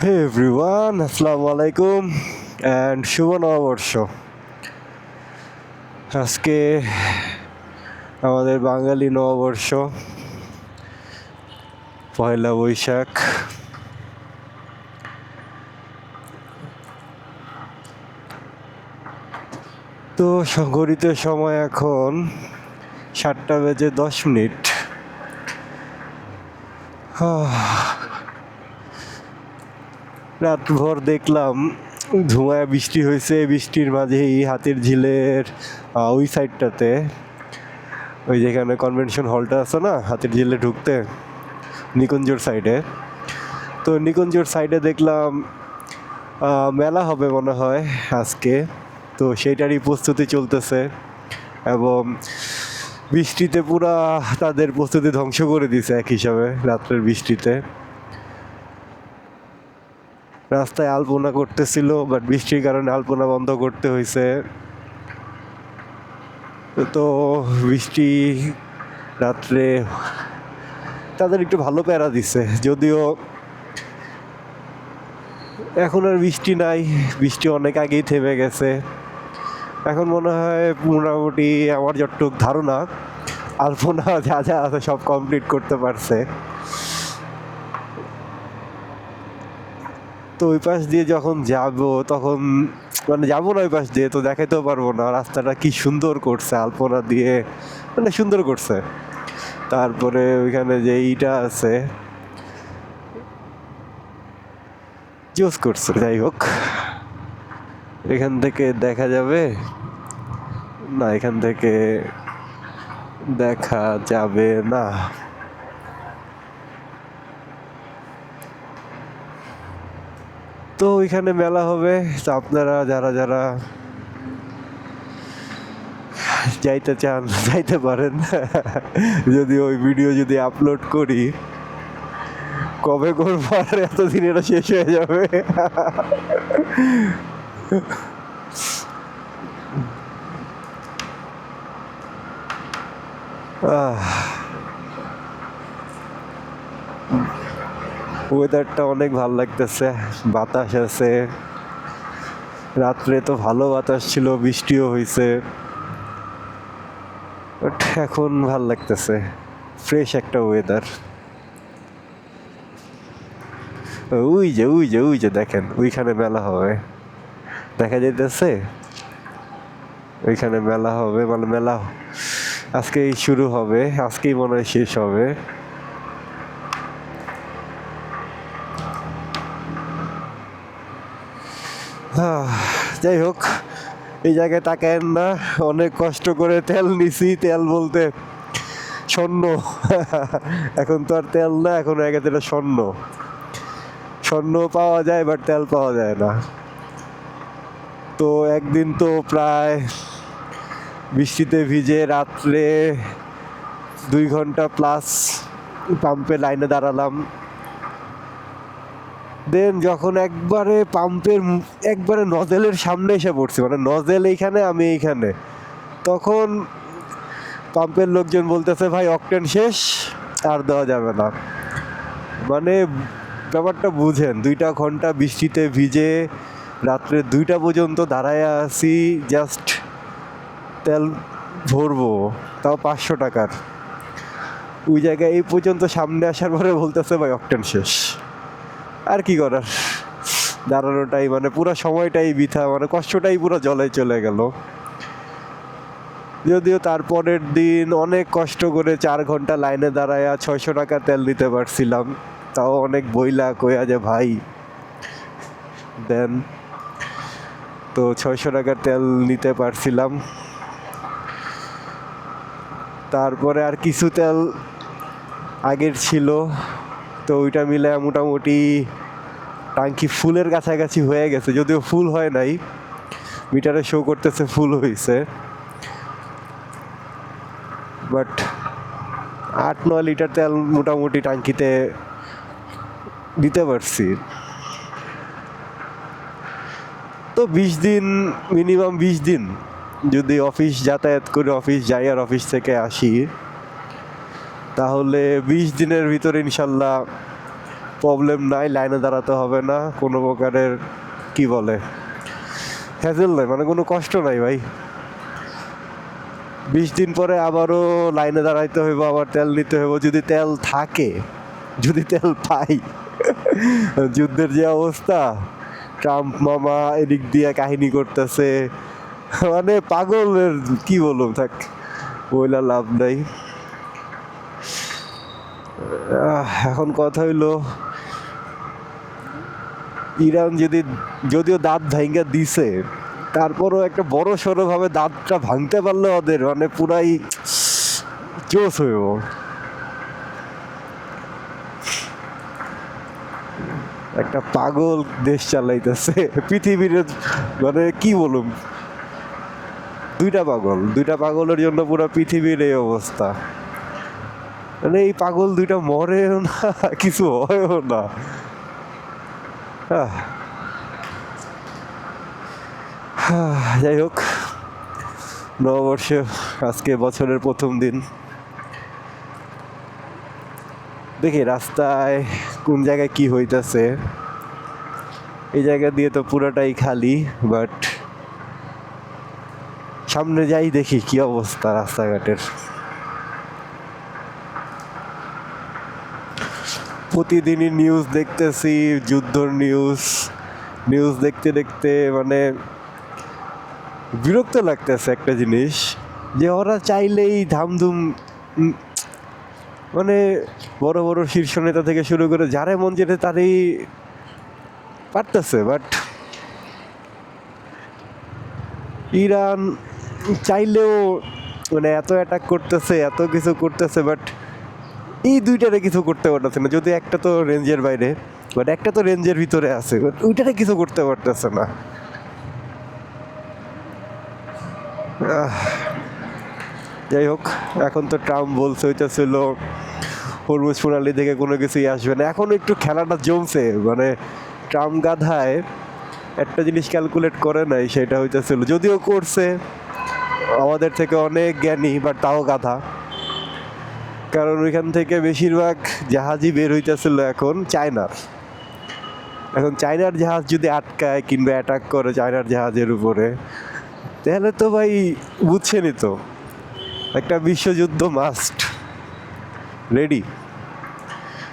হে everyone, আসসালামু আলাইকুম and শুভ নববর্ষ। আজকে আমাদের বাঙালি নববর্ষ, পয়লা বৈশাখ। তো ঘড়িতে সময় এখন 7:10। রাতভর দেখলাম ধুমায় বৃষ্টি হয়েছে। বৃষ্টির মাঝেই হাতির ঝিলের ওই সাইডটাতে, ওই যেখানে কনভেনশন হলটা আছে না, হাতির ঝিলে ঢুকতে নিকুঞ্জর সাইডে। তো নিকুঞ্জর সাইডে দেখলাম মেলা হবে মনে হয় আজকে। তো সেইটারই প্রস্তুতি চলতেছে এবং বৃষ্টিতে পুরা তাদের প্রস্তুতি ধ্বংস করে দিছে এক হিসাবে। রাত্রের বৃষ্টিতে রাস্তায় আলপনা করতেছিল, বাট বৃষ্টির কারণে আলপনা বন্ধ করতে হয়েছে। তো বৃষ্টি রাত্রে তাদের একটু ভালো প্যারা দিছে, যদিও এখন আর বৃষ্টি নাই, বৃষ্টি অনেক আগেই থেমে গেছে। এখন মনে হয় মোটামুটি আমার যতটুকু ধারণা আলপনা যা যা আছে সব কমপ্লিট করতে পারছে। তো ওই পাশ দিয়ে যখন যাব তখন যাবো না ওই পাশ দিয়ে, তো দেখাতেও পারবো না রাস্তাটা কি সুন্দর করছে আলপনা দিয়ে, সুন্দর করছে। তারপরে ওইখানে যে ইটা আছে জোস করছে। যাই হোক, এখান থেকে দেখা যাবে না, এখান থেকে দেখা যাবে না। তো ওইখানে মেলা হবে, তো আপনারা যারা যারা যাইতে চান যাইতে পারেন। যদি ওই ভিডিও যদি আপলোড করি, কবে করবো আর এতদিন এটা শেষ হয়ে যাবে। ওয়েদারটা অনেক ভালো লাগতেছে, বাতাস আছে। রাত্রে তো ভালো বাতাস ছিল, বৃষ্টিও হয়েছে, বাট এখন ভাল লাগতেছে, ফ্রেশ একটা ওয়েদার। ওই যে দেখেন, ওইখানে মেলা হবে, দেখা যাইতেছে ওইখানে মেলা হবে। মেলা আজকেই শুরু হবে, আজকেই মনে হয় শেষ হবে। যাই হোক, এই জায়গায় তাকায়েন না, অনেক কষ্ট করে তেল নিছি। তেল বলতে স্বর্ণ। এখন তো আর তেল না, এখন হয়ে গেছে এটা স্বর্ণ। স্বর্ণ পাওয়া যায় বাট তেল পাওয়া যায় না। তো একদিন তো প্রায় বৃষ্টিতে ভিজে রাত্রে 2 ঘন্টা প্লাস পাম্পে লাইনে দাঁড়ালাম। দেন যখন একবারে পাম্পের একবারে নজেলের সামনে এসে পড়ছি, নজেল এইখানে, আমি এইখানে, তখন পাম্পের লোকজন বলতেছে ভাই অকটেন শেষ, আর দেওয়া যাবে না। ব্যাপারটা বুঝেন, 2টা ঘন্টা বৃষ্টিতে ভিজে রাত্রে 2টা পর্যন্ত দাঁড়ায় আছি জাস্ট তেল ভরবো, তাও 500 টাকার। ওই জায়গায় এই পর্যন্ত সামনে আসার পরে বলতেছে ভাই অকটেন শেষ। আর কি করার, দাঁড়ানোটাই পুরো সময়টাই বৃথা, কষ্টটাই পুরো জলে চলে গেল। যদিও তারপরের দিন অনেক কষ্ট করে 4 ঘন্টা লাইনে দাঁড়ায় 600 টাকা তেল নিতে পারছিলাম, তাও অনেক বইলা কইয়া যে ভাই দেন। তো 600 টাকার তেল নিতে পারছিলাম। তারপরে আর কিছু তেল আগের ছিল, তো ওইটা মিলে মোটামুটি টাঙ্কি ফুলের কাছাকাছি হয়ে গেছে, যদিও ফুল হয় নাই, মিটারে শো করতেছে ফুল হয়েছে, বাট 8-9 লিটার তেল মোটামুটি টাঙ্কিতে দিতে পারছি। তো 20 দিন, মিনিমাম 20 দিন যদি অফিস যাতায়াত করে অফিস যাই আর অফিস থেকে আসি, তাহলে 20 দিনের ভিতরে ইনশাল্লাহ প্রবলেম নাই, লাইনে দাঁড়াতে হবে না, কোনো প্রকারের কি বলে হ্যাজেল নাই, মানে কোনো কষ্ট নাই ভাই। 20 দিন পরে আবারও লাইনে দাঁড়াইতে হইব, আবার তেল নিতে হইব, যদি তেল থাকে, যদি তেল পাই। যুদ্ধের যে অবস্থা, ট্রাম্প মামা এদিক দিয়ে কাহিনী করতেছে, মানে পাগলের কি বলবো, থাক বইলা লাভ নাই। এখন কথা হইলো ইরান যদিও দাঁত ভাঙ্গা দিছে, তারপরও একটা বড় সড়ো ভাবে দাঁতটা ভাঙতে পারলে ওদের মানে পুরাই জোশ হইব। একটা পাগল দেশ চালাইতেছে পৃথিবীর, মানে কি বলুম, দুইটা পাগলের জন্য পুরো পৃথিবীর এই অবস্থা। মানে এই পাগল দুইটা মরেও না, কিছু হয়ও না। যাই হোক, নববর্ষে আজকে বছরের প্রথম দিন। দেখি রাস্তায় কোন জায়গায় কি হইতাছে। এই জায়গা দিয়ে তো পুরোটাই খালি, বাট সামনে যাই দেখি কি অবস্থা রাস্তাঘাটের। প্রতিদিনই নিউজ দেখতেছি, যুদ্ধর নিউজ দেখতে দেখতে মানে বিরক্ত লাগতেছে একটা জিনিস, যে ওরা চাইলেই ধামধুম, মানে বড় বড় শীর্ষ নেতা থেকে শুরু করে যারে মন যেতে তারই পারতেছে। বাট ইরান চাইলেও মানে এত অ্যাটাক করতেছে, এত কিছু করতেছে, বাট এই দুইটারে কিছু করতে পারতেছে না। যদি একটা তো রেঞ্জের বাইরে, বাট একটা তো রেঞ্জের ভিতরে আছে, বাট ওইটারে কিছু করতে পারতেছে না। যাই হোক, এখন তো ট্রাম্প বলছে হইতেছিল হরমুজ প্রণালী থেকে কোনো কিছুই আসবে না। এখন একটু খেলাটা জমছে, মানে ট্রাম্প গাধায় একটা জিনিস ক্যালকুলেট করে নাই, সেটা হইতেছিল, যদিও করছে আমাদের থেকে অনেক জ্ঞানী, বাট তাও গাধা। কারণ ওইখান থেকে বেশিরভাগ জাহাজই বের হইতেছিল এখন চায়নার। এখন চায়নার জাহাজ যদি আটকায় কিংবা অ্যাটাক করে চায়নার জাহাজের উপরে, তাহলে তো ভাই বুঝছেনই তো, একটা বিশ্বযুদ্ধ মাস্ট রেডি।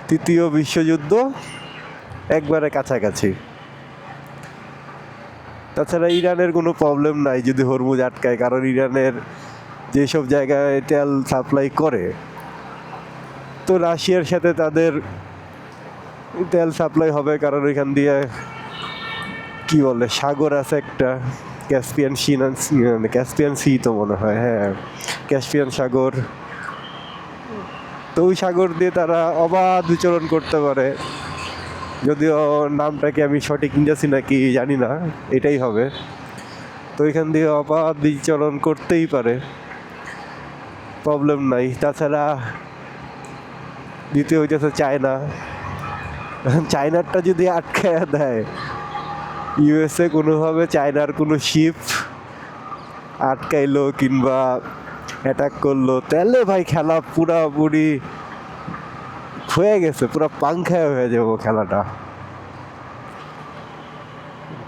তৃতীয় বিশ্বযুদ্ধ একবারে কাছাকাছি। তাছাড়া ইরানের কোনো প্রবলেম নাই যদি হরমুজ আটকায়, কারণ ইরানের যেসব জায়গায় তেল সাপ্লাই করে, তো রাশিয়ার সাথে তাদের তেল সাপ্লাই হবে, কারণ ওইখান দিয়ে কি বলে সাগর আছে একটা, ক্যাসপিয়ান সি তো মনে হয়, হ্যাঁ ক্যাসপিয়ান সাগর। তো ওই সাগর দিয়ে তারা অবাধ বিচরণ করতে পারে, যদিও নামটাকে আমি সঠিক ইংরেজি নাকি জানি না, এটাই হবে। তো ওইখান দিয়ে অবাধ বিচরণ করতেই পারে, প্রবলেম নাই। তাছাড়া দ্বিতীয় হইতেছে চায়নারটা যদি আটকায় দেয়, ইউএসএ কোনোভাবে চায়নার কোনো শিপ আটকাইলো কিংবা অ্যাটাক করলো, তাহলে ভাই খেলা পুরাপুরি হয়ে গেছে, পুরা পাংখায় হয়ে যাবো খেলাটা।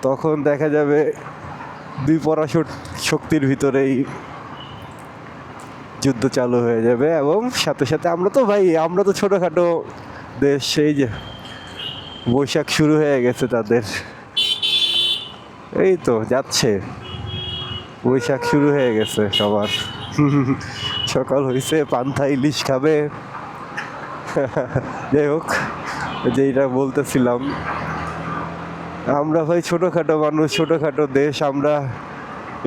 তখন দেখা যাবে দুই পরাশক্ত শক্তির ভিতরেই যুদ্ধ চালু হয়ে যাবে, এবং সাথে সাথে আমরা তো ছোটোখাটো দেশ, সেই যে বৈশাখ শুরু হয়ে গেছে তাদের, এই তো যাচ্ছে, বৈশাখ শুরু হয়ে গেছে সবার। সকাল হয়েছে, পান্থা ইলিশ খাবে। যাই হোক, যেটা বলতেছিলাম, আমরা ভাই ছোটোখাটো মানুষ, ছোটোখাটো দেশ, আমরা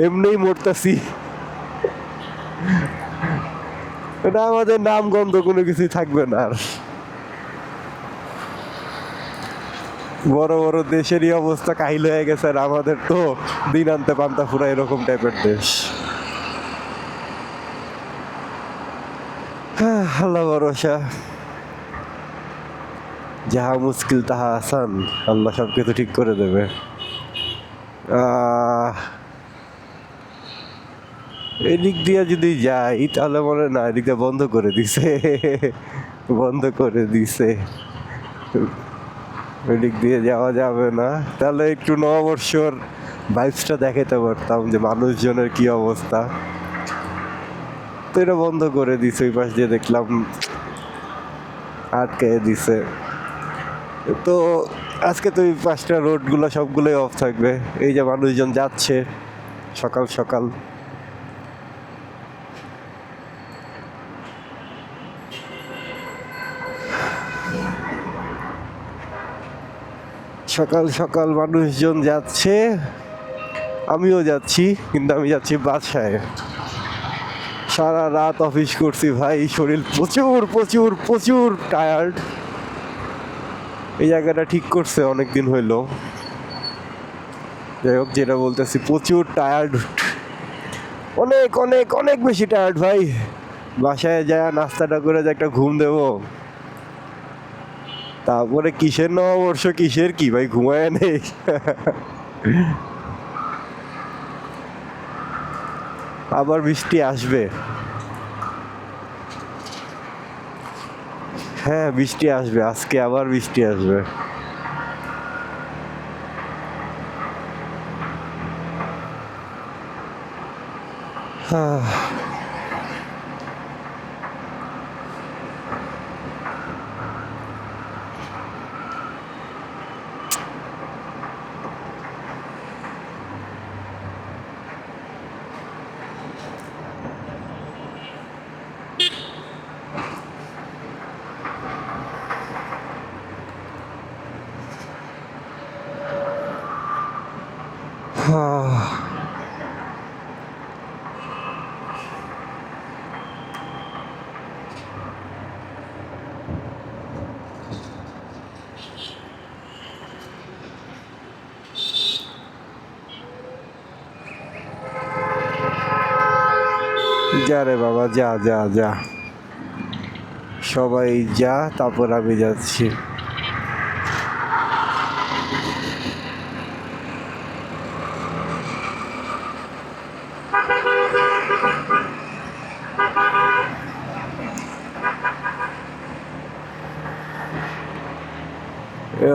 এমনিই মরতেছি। এটা আমাদের নাম গন্ধ কোনো কিছুই থাকবে না আর। বড় বড় দেশেরই অবস্থা কাহিল হয়ে গেছে, আর আমাদের তো দিন আনতে পান্তা ফুরা এরকম টাইপের দেশ। আল্লাহ ভরসা, যাহা মুশকিল তাহা আসান, আল্লাহ সব কিছু ঠিক করে দেবে। এদিক দিয়ে যদি যাই তাহলে মনে না, এদিক দিয়ে বন্ধ করে দিছে। ওই দিক দিয়ে যাওয়া যাবে না। তাহলে একটু নববর্ষর ভাইবসটা দেখাতে পারতাম যে মানুষজনের কি অবস্থা। তো এটা বন্ধ করে দিছে, ওই পাশ দিয়ে দেখলাম আটকে দিছে। তো আজকে তো এই পাঁচটা রোডগুলো সবগুলোই অফ থাকবে। এই যে মানুষজন যাচ্ছে সকাল সকাল। সকাল সকাল মানুষজন যাচ্ছে, আমিও যাচ্ছি, কিন্তু আমি যাচ্ছি বাসায়। সারা রাত অফিস করছি ভাই, শরীর প্রচুর প্রচুর প্রচুর টায়ার্ড। এই জায়গাটা ঠিক করছে অনেক দিন হইলো। যাই হোক, যেটা বলতেছি, প্রচুর টায়ার্ড, অনেক অনেক অনেক বেশি টায়ার্ড ভাই। বাসায় যায় নাস্তাটা করে যে একটা ঘুম দেবো, তারপরে কিসের নববর্ষ কিসের কি ভাই, ঘুমায় নেই। আবার বৃষ্টি আসবে। হ্যাঁ বৃষ্টি আসবে, আজকে আবার বৃষ্টি আসবে। যা রে বাবা, যা যা যা, সবাই যা, তারপর আমি যাচ্ছি।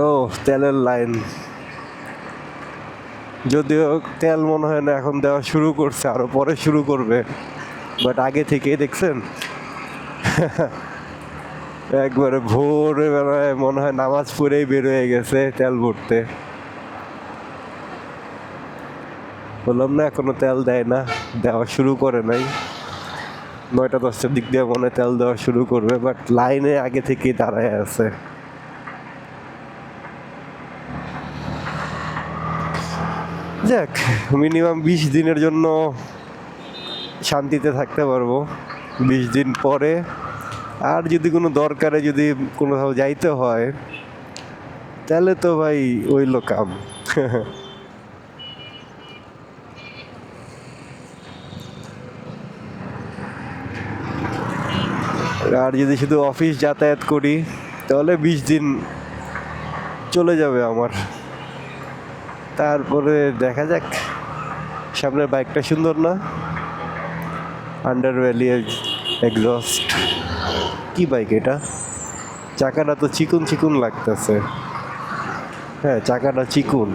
ও তেলের লাইন, যদিও তেল মনে হয় না এখন দেওয়া শুরু করছে, আরো পরে শুরু করবে, বাট আগে থেকেই দেখছেন। একবারে ভোরে বেলায় মনে হয় নামাজ পড়েই বের হয়ে গেছে তেল ভরতে। বললাম না এখনো তেল দেয় না, দেওয়া শুরু করে নাই। 9টা-10টার দিক দিয়ে মনে হয় তেল দেওয়া শুরু করবে, বাট লাইনে আগে থেকেই দাঁড়ায় আছে। যাক, মিনিমাম 20 দিনের জন্য শান্তিতে থাকতে পারবো। 20 দিন পরে আর যদি কোনো দরকারে যদি কোনোভাবে যাইতে হয়, তাহলে তো ভাই ওইল কাম। আর যদি শুধু অফিস যাতায়াত করি, তাহলে 20 দিন চলে যাবে আমার। তারপরে দেখা যাক। সামনের বাইকটা সুন্দর না, আন্ডার ভ্যালি এক্সস্ট। কি বাইক এটা? চাকাটা তো চিকুন চিকুন লাগতেছে। হ্যাঁ চাকাটা চিকুন।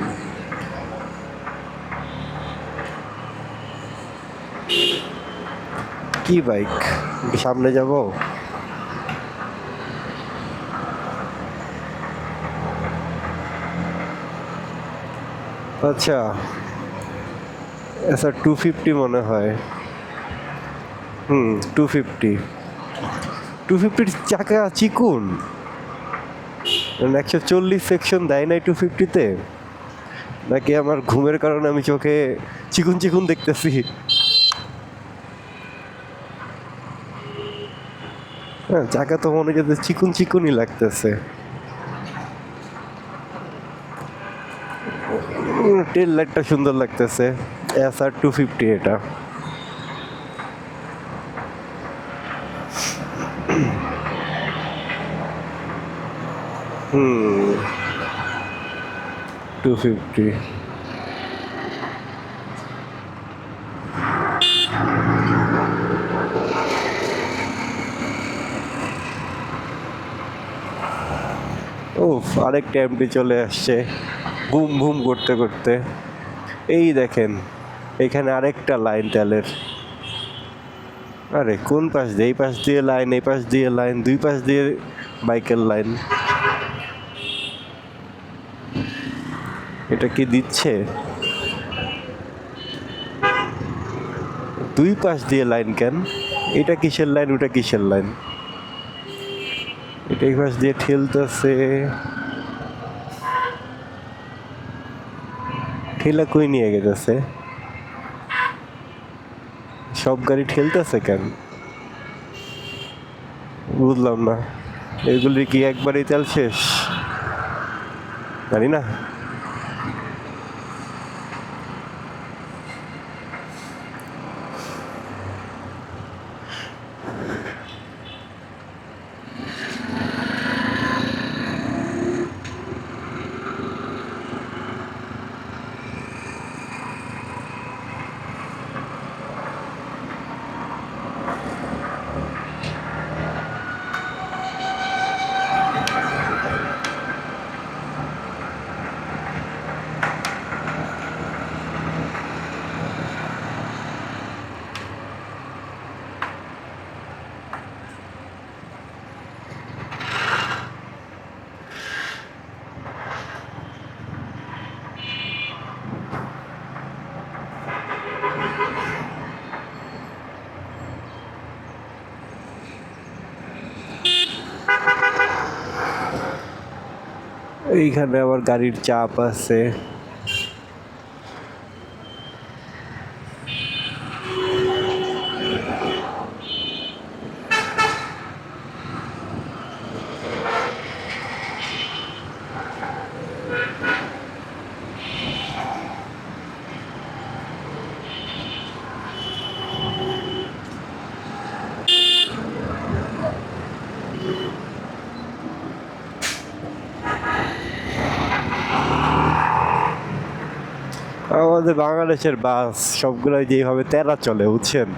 কি বাইক? সামনে যাব? আচ্ছা, আচ্ছা 250 মনে হয়। 250। 250 চাকা চিকুন, 140 সেকশন দেয় নাই 250-তে, নাকি আমার ঘুমের কারণে আমি চোখে চিকুন চিকুন দেখতেছি? হ্যাঁ চাকা তো মনে হচ্ছে চিকুন চিকুনই লাগতেছে। টেল লাইটটা সুন্দর লাগতেছে, SR 250 এটা। হুম 250। ও উফ, আরেকটা এমটি চলে আসছে বুম বুম করতে করতে। এই দেখেন এখানে আরেকটা লাইন তেলের। আরে কোন পাশ দিয়ে? এই পাশ দিয়ে লাইন, এই পাশ দিয়ে লাইন, দুই পাশ দিয়ে বাইকের লাইন। এটা কি দিচ্ছে? দুই পাশ দিয়ে লাইন কেন? এটা কিসের লাইন, ওটা কিসের লাইন? এটা এই পাশ দিয়ে ঠেলতেছে। ঠেলা কই নিয়ে গেছে? সব গাড়ি ঠেলতেছে কেন বুঝলাম না। এগুলি কি একবারই তেল শেষ? জানি না। এইখানে আবার গাড়ির চাপ আছে। আমাদের বাংলাদেশের বাস সবগুলাই যেভাবে তেরা চলে বুঝছেন,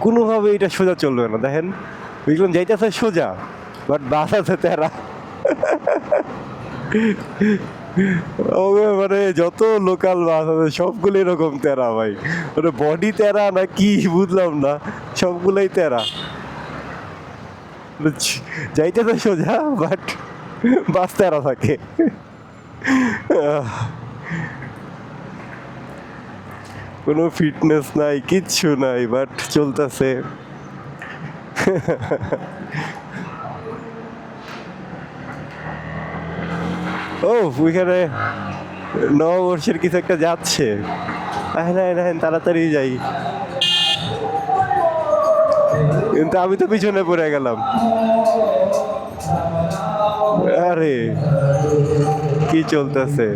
কোনোভাবে এটা সোজা চলবে না। দেখেন বুঝলাম যাইতেছে সোজা, বাট বাস আছে তেরা। মানে যত লোকাল বাস আছে সবগুলো এরকম তেরা ভাই, মানে বডি তেরা না কি বুঝলাম না, সবগুলোই তেরা। যাইতেছে সোজা বাট বাস তেরা থাকে। কোনো ফিটনেস নাই, কিচ্ছু নাই, বাট চলতেছে। ও ওইখানে নববর্ষের কিছু একটা যাচ্ছে। তাড়াতাড়ি যাই, কিন্তু আমি তো পিছনে পড়ে গেলাম। আরে কি চলতেছে?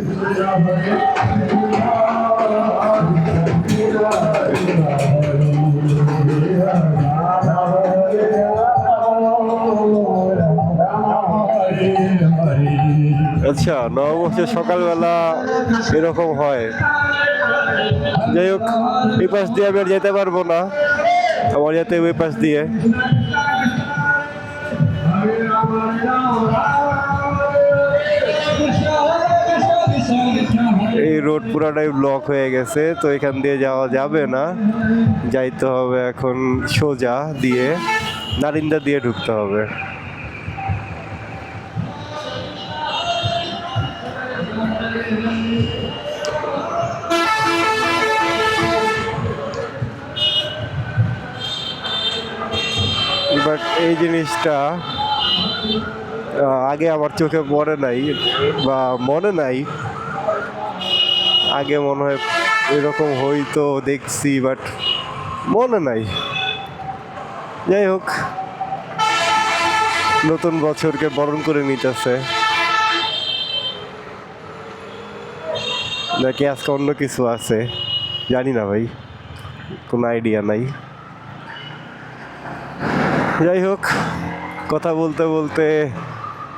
আচ্ছা, নববর্ষের সকালবেলা এরকম হয়। যাই হোক, এই পাশ দিয়ে আমি আর যেতে পারবো না, আমার যেতে ওই পাশ দিয়ে। এই রোড পুরাটাই ব্লক হয়ে গেছে, তো এখান দিয়ে যাওয়া যাবে না, যাইতে হবে এখন সোজা দিয়ে নারিন্দা দিয়ে ঢুকতে হবে। বাট এই জিনিসটা আগে আমার চোখে পড়ে নাই বা মনে নাই, আগে মনে হয় এরকম হয়তো দেখছি, বাট মনে নাই। যাই হোক, নতুন বছরকে বরণ করে নিতেছে নাকি আজকে অন্য কিছু আছে জানি না ভাই, কোনো আইডিয়া নাই। যাই হোক, কথা বলতে বলতে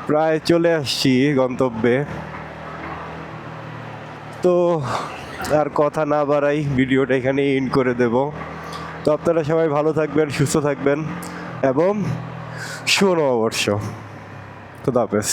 প্রায় চলে আসছি গন্তব্যে, তো আর কথা না বাড়াই, ভিডিওটা এখানে এন্ড করে দেব। তো আপনারা সবাই ভালো থাকবেন, সুস্থ থাকবেন এবং শুভ নববর্ষ। খোদা হাফেজ।